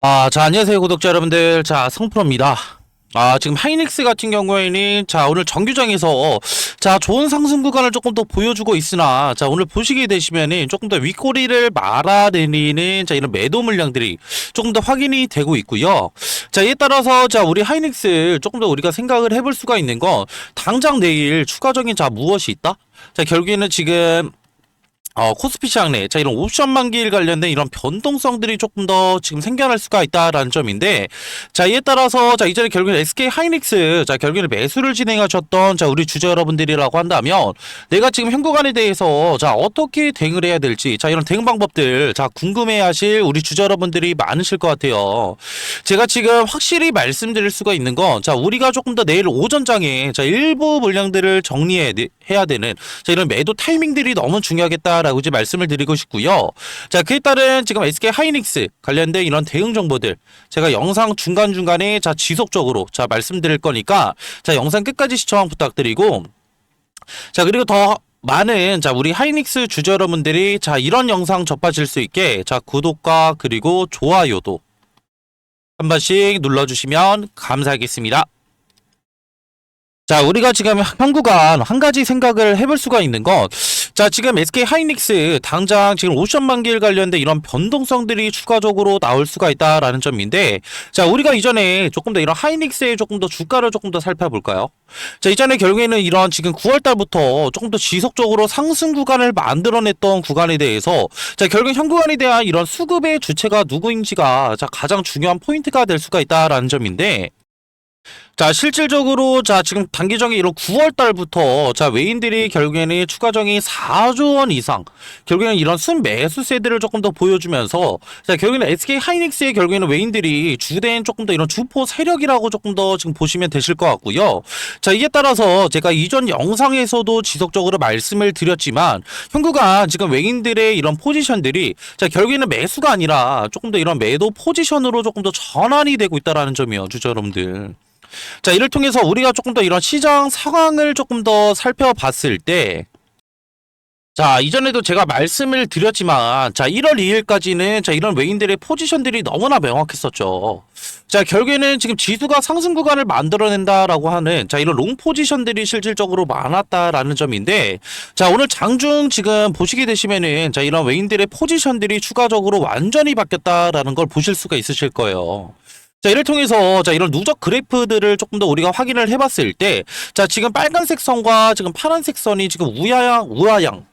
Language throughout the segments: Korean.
자, 안녕하세요, 구독자 여러분들. 자, 성프로입니다. 지금 하이닉스 같은 경우에는, 자, 오늘 정규장에서, 자, 좋은 상승 구간을 조금 더 보여주고 있으나, 자, 오늘 보시게 되시면은 조금 더 윗꼬리를 말아내리는, 자, 이런 매도 물량들이 조금 더 확인이 되고 있고요. 자, 이에 따라서, 자, 우리 하이닉스 조금 더 우리가 생각을 해볼 수가 있는 건, 당장 내일 추가적인, 자, 무엇이 있다? 자, 결국에는 지금, 코스피 시장 내, 자, 이런 옵션 만기일 관련된 이런 변동성들이 조금 더 지금 생겨날 수가 있다라는 점인데, 자, 이에 따라서, 자, 이전에 결국엔 SK 하이닉스, 자, 결국에는 매수를 진행하셨던, 자, 우리 주주 여러분들이라고 한다면, 내가 지금 현 구간에 대해서, 자, 어떻게 대응을 해야 될지, 자, 이런 대응 방법들, 자, 궁금해 하실 우리 주주 여러분들이 많으실 것 같아요. 제가 지금 확실히 말씀드릴 수가 있는 건, 자, 우리가 조금 더 내일 오전장에, 자, 일부 물량들을 해야 되는, 자, 이런 매도 타이밍들이 너무 중요하겠다라고 이제 말씀을 드리고 싶고요. 자, 그에 따른 지금 SK 하이닉스 관련된 이런 대응 정보들 제가 영상 중간중간에 자, 지속적으로 자, 말씀드릴 거니까 자, 영상 끝까지 시청 부탁드리고, 자, 그리고 더 많은 자, 우리 하이닉스 주주 여러분들이 자, 이런 영상 접하실 수 있게 자, 구독과 그리고 좋아요도 한 번씩 눌러주시면 감사하겠습니다. 자, 우리가 지금 현 구간 한 가지 생각을 해볼 수가 있는 건, 자, 지금 SK 하이닉스 당장 지금 옵션 만기일 관련된 이런 변동성들이 추가적으로 나올 수가 있다라는 점인데, 자, 우리가 이전에 조금 더 이런 하이닉스의 조금 더 주가를 조금 더 살펴볼까요? 자, 이전에 결국에는 이런 지금 9월 달부터 조금 더 지속적으로 상승 구간을 만들어냈던 구간에 대해서, 자, 결국 현 구간에 대한 이런 수급의 주체가 누구인지가 자, 가장 중요한 포인트가 될 수가 있다라는 점인데, 자, 실질적으로, 자, 지금 단기적인 이런 9월 달부터, 자, 외인들이 결국에는 추가적인 4조 원 이상, 결국에는 이런 순매수세들을 조금 더 보여주면서, 자, 결국에는 SK 하이닉스의 결국에는 외인들이 주된 조금 더 이런 주포 세력이라고 조금 더 지금 보시면 되실 것 같고요. 자, 이에 따라서 제가 이전 영상에서도 지속적으로 말씀을 드렸지만, 현구간 지금 외인들의 이런 포지션들이, 자, 결국에는 매수가 아니라 조금 더 이런 매도 포지션으로 조금 더 전환이 되고 있다는 점이요, 주주 여러분들. 자, 이를 통해서 우리가 조금 더 이런 시장 상황을 조금 더 살펴봤을 때, 자, 이전에도 제가 말씀을 드렸지만, 자, 1월 2일까지는 자, 이런 외인들의 포지션들이 너무나 명확했었죠. 자, 결국에는 지금 지수가 상승 구간을 만들어낸다라고 하는, 자, 이런 롱 포지션들이 실질적으로 많았다라는 점인데, 자, 오늘 장중 지금 보시게 되시면은, 자, 이런 외인들의 포지션들이 추가적으로 완전히 바뀌었다라는 걸 보실 수가 있으실 거예요. 자, 이를 통해서, 자, 이런 누적 그래프들을 조금 더 우리가 확인을 해봤을 때, 자, 지금 빨간색 선과 지금 파란색 선이 지금 우하양,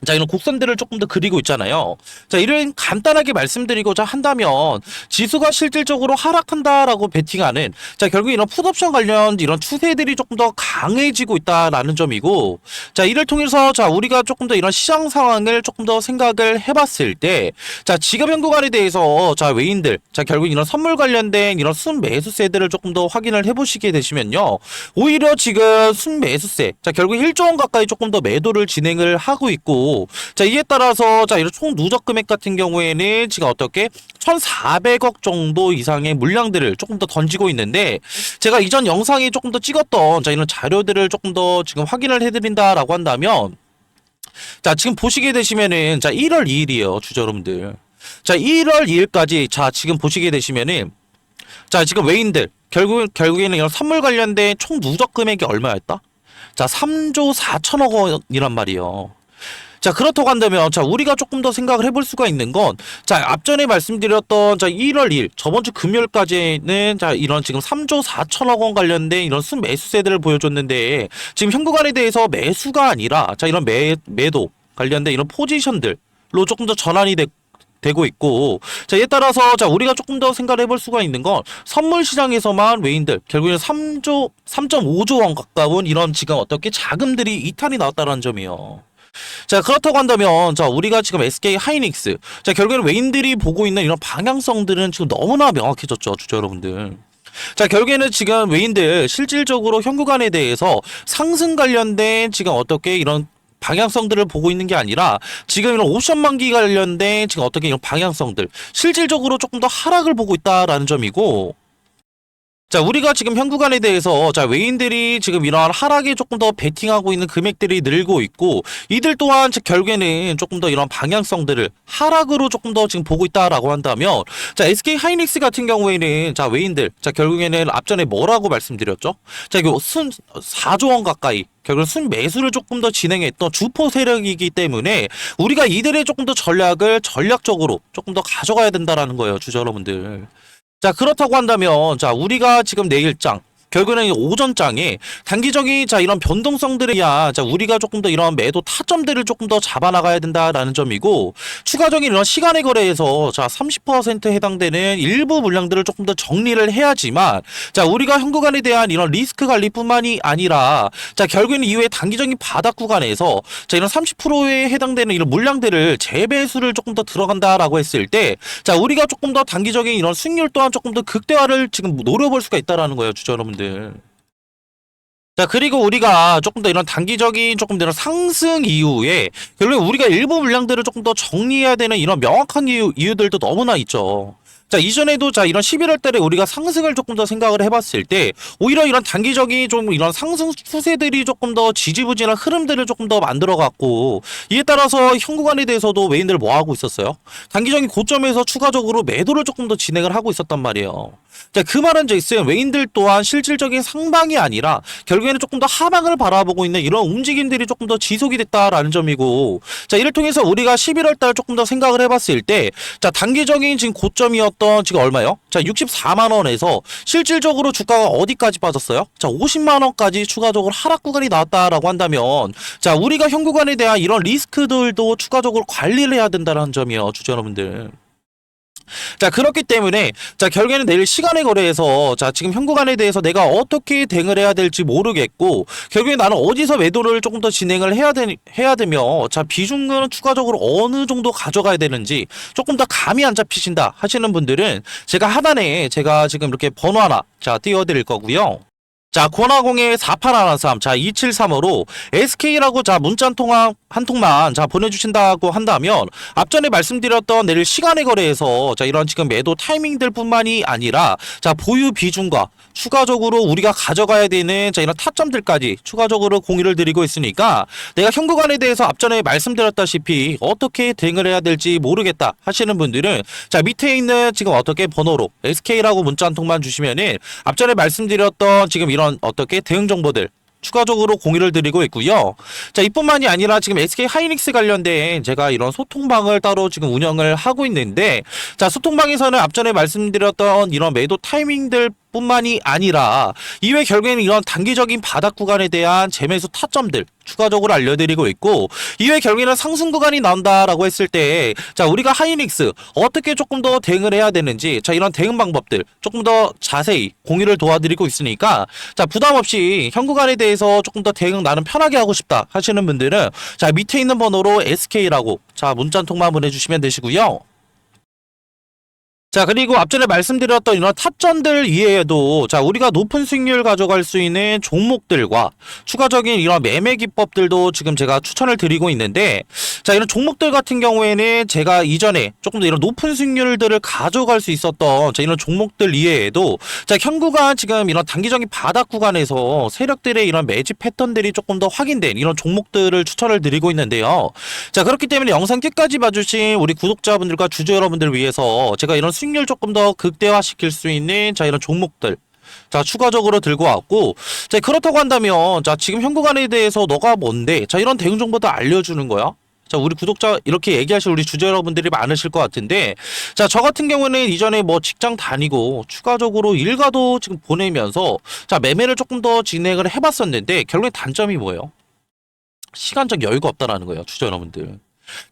자, 이런 곡선들을 조금 더 그리고 있잖아요. 자, 이런 간단하게 말씀드리고자 한다면, 지수가 실질적으로 하락한다라고 베팅하는, 자, 결국 이런 풋옵션 관련 이런 추세들이 조금 더 강해지고 있다라는 점이고, 자, 이를 통해서, 자, 우리가 조금 더 이런 시장 상황을 조금 더 생각을 해봤을 때, 자, 지금 현 구간에 대해서, 자, 외인들, 자, 결국 이런 선물 관련된 이런 순매수세들을 조금 더 확인을 해보시게 되시면요. 오히려 지금 순매수세, 자, 결국 1조 원 가까이 조금 더 매도를 진행을 하고 있고, 자, 이에 따라서, 자, 이런 총 누적 금액 같은 경우에는 지금 어떻게 1,400억 정도 이상의 물량들을 조금 더 던지고 있는데, 제가 이전 영상에 조금 더 찍었던, 자, 이런 자료들을 조금 더 지금 확인을 해드린다라고 한다면, 자, 지금 보시게 되시면은, 자, 1월 2일이에요, 주주 여러분들. 자, 1월 2일까지, 자, 지금 보시게 되시면은, 자, 지금 외인들, 결국에는 이런 선물 관련된 총 누적 금액이 얼마였다? 자, 3조 4천억 원이란 말이에요. 자, 그렇다고 한다면, 자, 우리가 조금 더 생각을 해볼 수가 있는 건, 자, 앞전에 말씀드렸던, 자, 1월 2일, 저번 주 금요일까지는, 자, 이런 지금 3조 4천억 원 관련된 이런 순매수세들을 보여줬는데, 지금 현 구간에 대해서 매수가 아니라, 자, 이런 매도 관련된 이런 포지션들로 조금 더 전환이 되고 있고, 자, 이에 따라서, 자, 우리가 조금 더 생각을 해볼 수가 있는 건, 선물 시장에서만 외인들, 결국에는 3.5조 원 가까운 이런 지금 어떻게 자금들이 이탈이 나왔다는 점이에요. 자, 그렇다고 한다면, 자, 우리가 지금 SK 하이닉스, 자, 결국에는 외인들이 보고 있는 이런 방향성들은 지금 너무나 명확해졌죠, 주주 여러분들. 자, 결국에는 지금 외인들 실질적으로 현 구간에 대해서 상승 관련된 지금 어떻게 이런 방향성들을 보고 있는 게 아니라 지금 이런 옵션 만기 관련된 지금 어떻게 이런 방향성들 실질적으로 조금 더 하락을 보고 있다라는 점이고, 자, 우리가 지금 현 구간에 대해서 자, 외인들이 지금 이러한 하락에 조금 더 베팅하고 있는 금액들이 늘고 있고 이들 또한 즉 결국에는 조금 더 이런 방향성들을 하락으로 조금 더 지금 보고 있다라고 한다면 자, SK 하이닉스 같은 경우에는 자, 외인들 자, 결국에는 앞전에 뭐라고 말씀드렸죠? 자, 이거 순 4조 원 가까이 결국 순 매수를 조금 더 진행했던 주포 세력이기 때문에 우리가 이들의 조금 더 전략을 전략적으로 조금 더 가져가야 된다라는 거예요, 주주 여러분들. 자, 그렇다고 한다면 자, 우리가 지금 내일장 결국에는 오전장에 단기적인 자 이런 변동성들에 의한 자 우리가 조금 더 이런 매도 타점들을 조금 더 잡아나가야 된다라는 점이고 추가적인 이런 시간의 거래에서 자 30% 해당되는 일부 물량들을 조금 더 정리를 해야지만 자 우리가 현 구간에 대한 이런 리스크 관리뿐만이 아니라 자 결국에는 이후에 단기적인 바닥 구간에서 자 이런 30%에 해당되는 이런 물량들을 재배수를 조금 더 들어간다라고 했을 때 자 우리가 조금 더 단기적인 이런 수익률 또한 조금 더 극대화를 지금 노려볼 수가 있다라는 거예요, 주주 여러분들. 자, 그리고 우리가 조금 더 이런 단기적인 조금 더 이런 상승 이후에 결국 우리가 일부 물량들을 조금 더 정리해야 되는 이런 명확한 이유들도 너무나 있죠. 자, 이전에도 자 이런 11월 달에 우리가 상승을 조금 더 생각을 해봤을 때 오히려 이런 단기적인 좀 이런 상승 추세들이 조금 더 지지부진한 흐름들을 조금 더 만들어갔고 이에 따라서 현 구간에 대해서도 외인들 뭐 하고 있었어요? 단기적인 고점에서 추가적으로 매도를 조금 더 진행을 하고 있었단 말이에요. 자, 그 말은 즉슨 외인들 또한 실질적인 상방이 아니라 결국에는 조금 더 하방을 바라보고 있는 이런 움직임들이 조금 더 지속이 됐다라는 점이고 자 이를 통해서 우리가 11월 달 조금 더 생각을 해봤을 때 자 단기적인 지금 고점이었던 지금 얼마요? 자 64만 원에서 실질적으로 주가가 어디까지 빠졌어요? 자 50만 원까지 추가적으로 하락 구간이 나왔다라고 한다면 자 우리가 현 구간에 대한 이런 리스크들도 추가적으로 관리를 해야 된다는 점이에요, 주주 여러분들. 자, 그렇기 때문에 자 결국에는 내일 시간의 거래에서 자 지금 현 구간에 대해서 내가 어떻게 대응을 해야 될지 모르겠고 결국에 나는 어디서 매도를 조금 더 진행을 해야 되며 자 비중은 추가적으로 어느 정도 가져가야 되는지 조금 더 감이 안 잡히신다 하시는 분들은 제가 하단에 제가 지금 이렇게 번호 하나 자 띄워드릴 거고요. 자, 권화공의 4813, 자, 273호로 SK라고 자, 문자 한 통만 자, 보내주신다고 한다면 앞전에 말씀드렸던 내일 시간의 거래에서 자, 이런 지금 매도 타이밍들 뿐만이 아니라 자, 보유 비중과 추가적으로 우리가 가져가야 되는 자, 이런 타점들까지 추가적으로 공유를 드리고 있으니까 내가 현 구간에 대해서 앞전에 말씀드렸다시피 어떻게 대응을 해야 될지 모르겠다 하시는 분들은 자, 밑에 있는 지금 어떻게 번호로 SK라고 문자 한 통만 주시면은 앞전에 말씀드렸던 지금 이런 어떻게 대응 정보들 추가적으로 공유를 드리고 있고요. 자, 이뿐만이 아니라 지금 SK 하이닉스 관련된 제가 이런 소통방을 따로 지금 운영을 하고 있는데 자, 소통방에서는 앞전에 말씀드렸던 이런 매도 타이밍들 뿐만이 아니라 이외 결국에는 이런 단기적인 바닥 구간에 대한 재매수 타점들 추가적으로 알려드리고 있고 이외 결국에는 상승 구간이 나온다라고 했을 때 자 우리가 하이닉스 어떻게 조금 더 대응을 해야 되는지 자 이런 대응 방법들 조금 더 자세히 공유를 도와드리고 있으니까 자 부담 없이 현 구간에 대해서 조금 더 대응 나는 편하게 하고 싶다 하시는 분들은 자 밑에 있는 번호로 SK라고 자 문자 한 통만 보내주시면 되시고요. 자, 그리고 앞전에 말씀드렸던 이런 탑전들 이외에도 자 우리가 높은 수익률 가져갈 수 있는 종목들과 추가적인 이런 매매 기법들도 지금 제가 추천을 드리고 있는데 자 이런 종목들 같은 경우에는 제가 이전에 조금 더 이런 높은 수익률들을 가져갈 수 있었던 자 이런 종목들 이외에도 자 현 구간 지금 이런 단기적인 바닥 구간에서 세력들의 이런 매집 패턴들이 조금 더 확인된 이런 종목들을 추천을 드리고 있는데요. 자 그렇기 때문에 영상 끝까지 봐주신 우리 구독자분들과 주주 여러분들 위해서 제가 이런 수익률 조금 더 극대화시킬 수 있는 자 이런 종목들 자 추가적으로 들고 왔고 자 그렇다고 한다면 자 지금 현 구간에 대해서 너가 뭔데 자 이런 대응 정보도 알려주는 거야. 자 우리 구독자 이렇게 얘기하실 우리 주주 여러분들이 많으실 것 같은데 자 저 같은 경우는 이전에 뭐 직장 다니고 추가적으로 일가도 지금 보내면서 자 매매를 조금 더 진행을 해봤었는데 결국에 단점이 뭐예요? 시간적 여유가 없다라는 거예요, 주주 여러분들.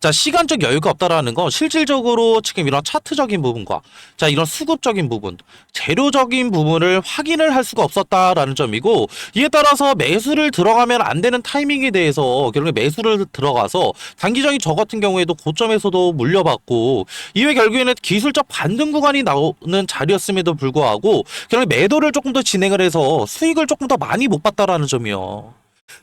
자, 시간적 여유가 없다라는 건 실질적으로 지금 이런 차트적인 부분과 자, 이런 수급적인 부분, 재료적인 부분을 확인을 할 수가 없었다라는 점이고 이에 따라서 매수를 들어가면 안 되는 타이밍에 대해서 결국에 매수를 들어가서 단기적인 저 같은 경우에도 고점에서도 물려받고 이외 결국에는 기술적 반등 구간이 나오는 자리였음에도 불구하고 결국에 매도를 조금 더 진행을 해서 수익을 조금 더 많이 못 봤다라는 점이요.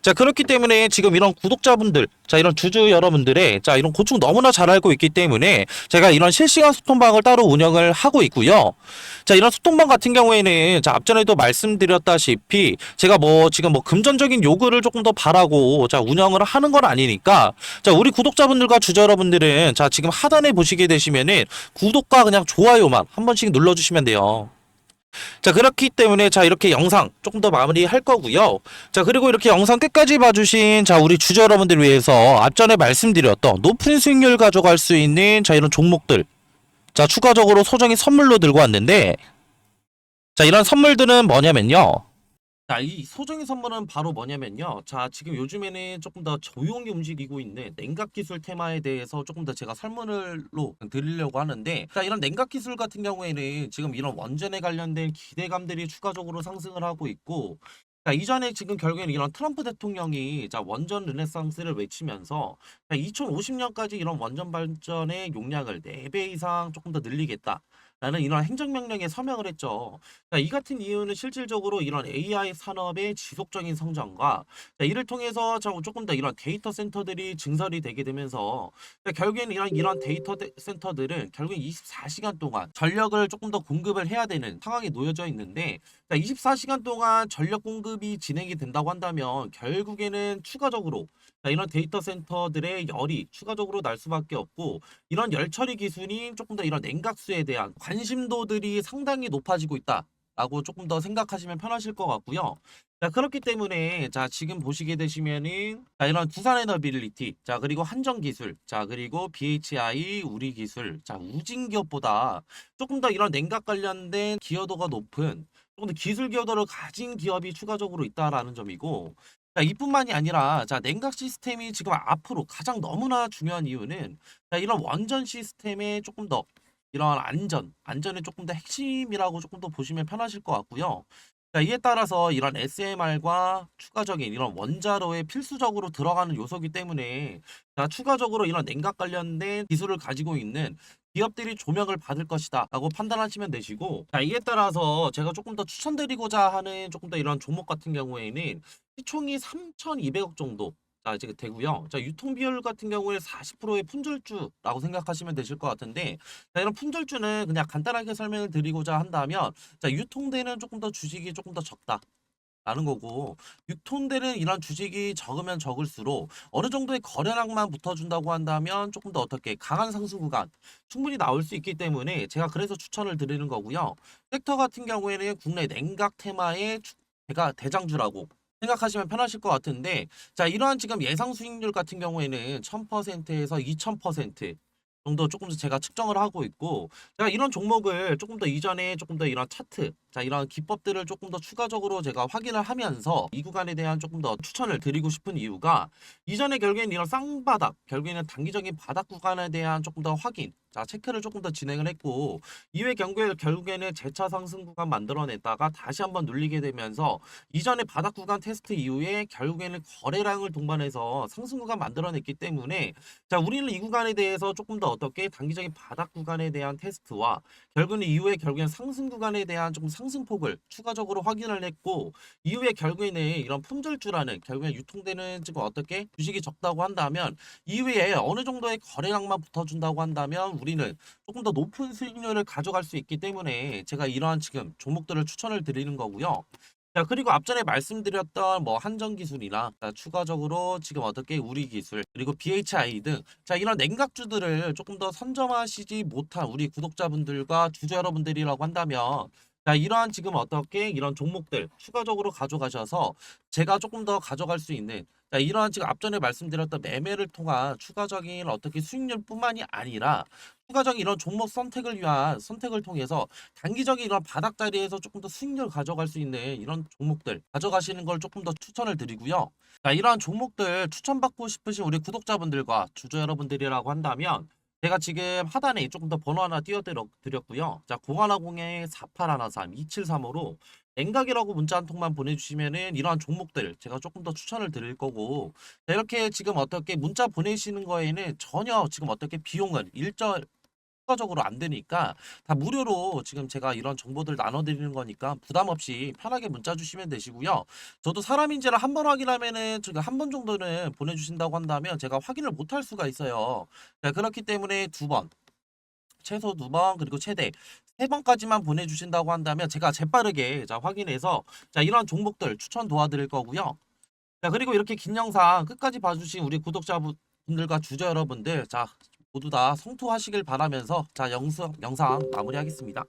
자, 그렇기 때문에 지금 이런 구독자분들, 자, 이런 주주 여러분들의, 자, 이런 고충 너무나 잘 알고 있기 때문에 제가 이런 실시간 소통방을 따로 운영을 하고 있고요. 자, 이런 소통방 같은 경우에는, 자, 앞전에도 말씀드렸다시피 제가 뭐 지금 뭐 금전적인 요구를 조금 더 바라고, 자, 운영을 하는 건 아니니까, 자, 우리 구독자분들과 주주 여러분들은, 자, 지금 하단에 보시게 되시면은 구독과 그냥 좋아요만 한 번씩 눌러주시면 돼요. 자, 그렇기 때문에 자, 이렇게 영상 조금 더 마무리할 거고요. 자, 그리고 이렇게 영상 끝까지 봐주신 자, 우리 주주 여러분들 위해서 앞전에 말씀드렸던 높은 수익률 가져갈 수 있는 자, 이런 종목들, 자, 추가적으로 소정의 선물로 들고 왔는데, 자, 이런 선물들은 뭐냐면요. 자, 이 소정의 선물은 바로 뭐냐면요. 자, 지금 요즘에는 조금 더 조용히 움직이고 있는 냉각 기술 테마에 대해서 조금 더 제가 설문을로 드리려고 하는데, 자, 이런 냉각 기술 같은 경우에는 지금 이런 원전에 관련된 기대감들이 추가적으로 상승을 하고 있고, 자, 이전에 지금 결국에는 이런 트럼프 대통령이 자, 원전 르네상스를 외치면서 자, 2050년까지 이런 원전 발전의 용량을 4배 이상 조금 더 늘리겠다. 라는 이런 행정명령에 서명을 했죠. 자, 이 같은 이유는 실질적으로 이런 AI 산업의 지속적인 성장과 자, 이를 통해서 조금 더 이런 데이터 센터들이 증설이 되게 되면서 자, 결국에는 이런 데이터 센터들은 결국엔 24시간 동안 전력을 조금 더 공급을 해야 되는 상황에 놓여져 있는데 자, 24시간 동안 전력 공급이 진행이 된다고 한다면 결국에는 추가적으로 자, 이런 데이터 센터들의 열이 추가적으로 날 수밖에 없고 이런 열 처리 기술이 조금 더 이런 냉각수에 대한 관심도들이 상당히 높아지고 있다. 라고 조금 더 생각하시면 편하실 것 같고요. 자, 그렇기 때문에 자, 지금 보시게 되시면은 자, 이런 두산 에너빌리티, 자, 그리고 한정기술, 자, 그리고 BHI 우리기술, 자, 우진기업보다 조금 더 이런 냉각 관련된 기여도가 높은 조금 더 기술 기여도를 가진 기업이 추가적으로 있다라는 점이고 자, 이뿐만이 아니라 자, 냉각 시스템이 지금 앞으로 가장 너무나 중요한 이유는 자, 이런 원전 시스템의 조금 더 이런 안전의 조금 더 핵심이라고 조금 더 보시면 편하실 것 같고요. 자, 이에 따라서 이런 SMR과 추가적인 이런 원자로에 필수적으로 들어가는 요소이기 때문에 자, 추가적으로 이런 냉각 관련된 기술을 가지고 있는 기업들이 조명을 받을 것이다 라고 판단하시면 되시고 자, 이에 따라서 제가 조금 더 추천드리고자 하는 조금 더 이런 종목 같은 경우에는 시총이 3,200억 정도 자, 이제 되고요. 자, 유통 비율 같은 경우에 40%의 품절주라고 생각하시면 되실 것 같은데 자, 이런 품절주는 그냥 간단하게 설명을 드리고자 한다면 자, 유통되는 조금 더 주식이 조금 더 적다. 라는 거고 유통되는 이런 주식이 적으면 적을수록 어느 정도의 거래량만 붙어준다고 한다면 조금 더 어떻게 강한 상승 구간 충분히 나올 수 있기 때문에 제가 그래서 추천을 드리는 거고요. 섹터 같은 경우에는 국내 냉각 테마의 제가 대장주라고 생각하시면 편하실 것 같은데 자, 이러한 지금 예상 수익률 같은 경우에는 1000%에서 2000% 정도 조금 더 제가 측정을 하고 있고 제가 이런 종목을 조금 더 이전에 조금 더 이런 차트 자, 이런 기법들을 조금 더 추가적으로 제가 확인을 하면서 이 구간에 대한 조금 더 추천을 드리고 싶은 이유가 이전에 결국에는 이런 쌍바닥 결국에는 단기적인 바닥 구간에 대한 조금 더 확인 자, 체크를 조금 더 진행을 했고 이후에 결국에는 재차 상승 구간 만들어냈다가 다시 한번 눌리게 되면서 이전에 바닥 구간 테스트 이후에 결국에는 거래량을 동반해서 상승 구간 만들어냈기 때문에 자, 우리는 이 구간에 대해서 조금 더 어떻게 단기적인 바닥 구간에 대한 테스트와 결국에는 이후에 결국에는 상승 구간에 대한 조금 상승폭을 추가적으로 확인을 했고 이후에 결국에는 이런 품절주라는 결국에 유통되는 지금 어떻게 주식이 적다고 한다면 이후에 어느 정도의 거래량만 붙어준다고 한다면 우리는 조금 더 높은 수익률을 가져갈 수 있기 때문에 제가 이러한 지금 종목들을 추천을 드리는 거고요. 자, 그리고 앞전에 말씀드렸던 뭐 한전기술이나 추가적으로 지금 어떻게 우리기술 그리고 BHI 등 자, 이런 냉각주들을 조금 더 선점하시지 못한 우리 구독자분들과 주주 여러분들이라고 한다면 자, 이러한 지금 어떻게 이런 종목들 추가적으로 가져가셔서 제가 조금 더 가져갈 수 있는 자, 이러한 지금 앞전에 말씀드렸던 매매를 통한 추가적인 어떻게 수익률뿐만이 아니라 추가적인 이런 종목 선택을 위한 선택을 통해서 단기적인 이런 바닥 자리에서 조금 더 수익률 가져갈 수 있는 이런 종목들 가져가시는 걸 조금 더 추천을 드리고요. 자, 이러한 종목들 추천받고 싶으신 우리 구독자분들과 주주 여러분들이라고 한다면 제가 지금 하단에 조금 더 번호 하나 띄워드렸고요. 자, 0110-4813-2735로 냉각이라고 문자 한 통만 보내주시면은 이러한 종목들 제가 조금 더 추천을 드릴 거고 자, 이렇게 지금 어떻게 문자 보내시는 거에는 전혀 지금 어떻게 비용은 일절 추가적으로 안 되니까 다 무료로 지금 제가 이런 정보들 나눠드리는 거니까 부담 없이 편하게 문자 주시면 되시고요. 저도 사람인지를 한 번 확인하면은 지금 한 번 정도는 보내주신다고 한다면 제가 확인을 못 할 수가 있어요. 자, 그렇기 때문에 두 번, 최소 두 번, 그리고 최대 세 번까지만 보내주신다고 한다면 제가 재빠르게 자 확인해서 자 이런 종목들 추천 도와드릴 거고요. 자, 그리고 이렇게 긴 영상 끝까지 봐주신 우리 구독자분들과 주주 여러분들, 자, 모두 다 성투하시길 바라면서, 자, 영상 마무리하겠습니다.